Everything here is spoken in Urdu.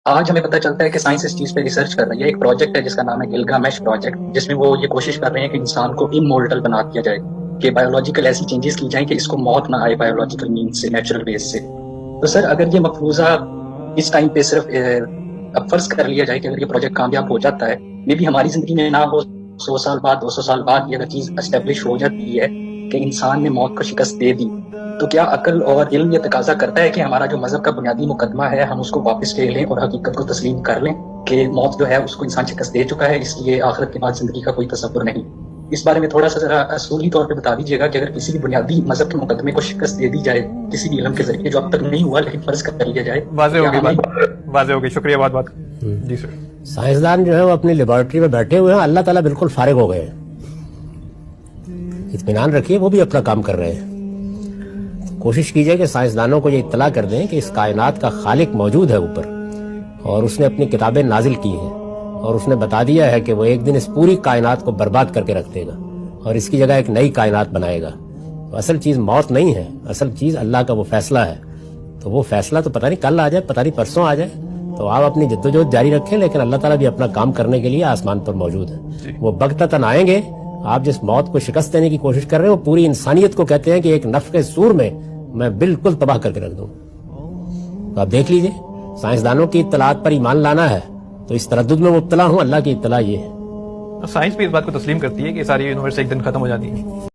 آج ہمیں پتہ چلتا ہے کہ سائنس اس چیز پہ ریسرچ کر رہی ہے. ایک پروجیکٹ ہے جس کا نام ہے گلگامش پروجیکٹ، جس میں وہ یہ کوشش کر رہے ہیں کہ انسان کو امورٹل بنا دیا جائے، کہ بایولوجیکل ایسی چینجز کی جائیں کہ اس کو موت نہ آئے بایولوجیکل مینز سے، نیچرل ویز سے. تو سر اگر یہ مفروضہ اس ٹائم پہ صرف اب فرض کر لیا جائے کہ اگر یہ پروجیکٹ کامیاب ہو جاتا ہے، مے بی ہماری زندگی میں نہ ہو 100 سال بعد 200 سال بعد یہ اگر چیز اسٹیبلش ہو جاتی ہے کہ انسان نے موت کو شکست دے دی، تو کیا عقل اور علم یہ تقاضا کرتا ہے کہ ہمارا جو مذہب کا بنیادی مقدمہ ہے ہم اس کو واپس لے لیں اور حقیقت کو تسلیم کر لیں کہ موت جو ہے اس کو انسان شکست دے چکا ہے، اس لیے آخرت کے بعد زندگی کا کوئی تصور نہیں. اس بارے میں تھوڑا سا ذرا اصولی طور پہ بتا دیجیے گا کہ اگر کسی بھی بنیادی مذہب کے مقدمے کو شکست دے دی جائے کسی بھی علم کے ذریعے جو اب تک نہیں ہوا لیکن فرض کر لیا جائے. واضح ہو گئی. شکریہ. بات جی سر. سائنسدان جو ہے وہ اپنی لیبارٹری میں بیٹھے ہوئے ہیں، اللہ تعالیٰ بالکل فارغ ہو گئے ہیں. اطمینان رکھیے، وہ بھی اپنا کام کر رہے ہیں. کوشش کیجئے کہ سائنسدانوں کو یہ اطلاع کر دیں کہ اس کائنات کا خالق موجود ہے اوپر، اور اس نے اپنی کتابیں نازل کی ہیں، اور اس نے بتا دیا ہے کہ وہ ایک دن اس پوری کائنات کو برباد کر کے رکھ دے گا اور اس کی جگہ ایک نئی کائنات بنائے گا. تو اصل چیز موت نہیں ہے، اصل چیز اللہ کا وہ فیصلہ ہے. تو وہ فیصلہ تو پتہ نہیں کل آ جائے، پتہ نہیں پرسوں آ جائے. تو آپ اپنی جدوجہد جاری رکھیں، لیکن اللہ تعالیٰ بھی اپنا کام کرنے کے لیے آسمان پر موجود ہے. وہ بغتتاً آئیں گے. آپ جس موت کو شکست دینے کی کوشش کر رہے ہیں وہ پوری انسانیت کو کہتے ہیں کہ ایک نفخ سور میں بالکل تباہ کر کے رکھ دوں. تو آپ دیکھ لیجئے، سائنسدانوں کی اطلاعات پر ایمان لانا ہے تو اس تردد میں مبتلا ہوں. اللہ کی اطلاع یہ ہے. سائنس بھی اس بات کو تسلیم کرتی ہے کہ ساری یونیورس ایک دن ختم ہو جاتی ہے.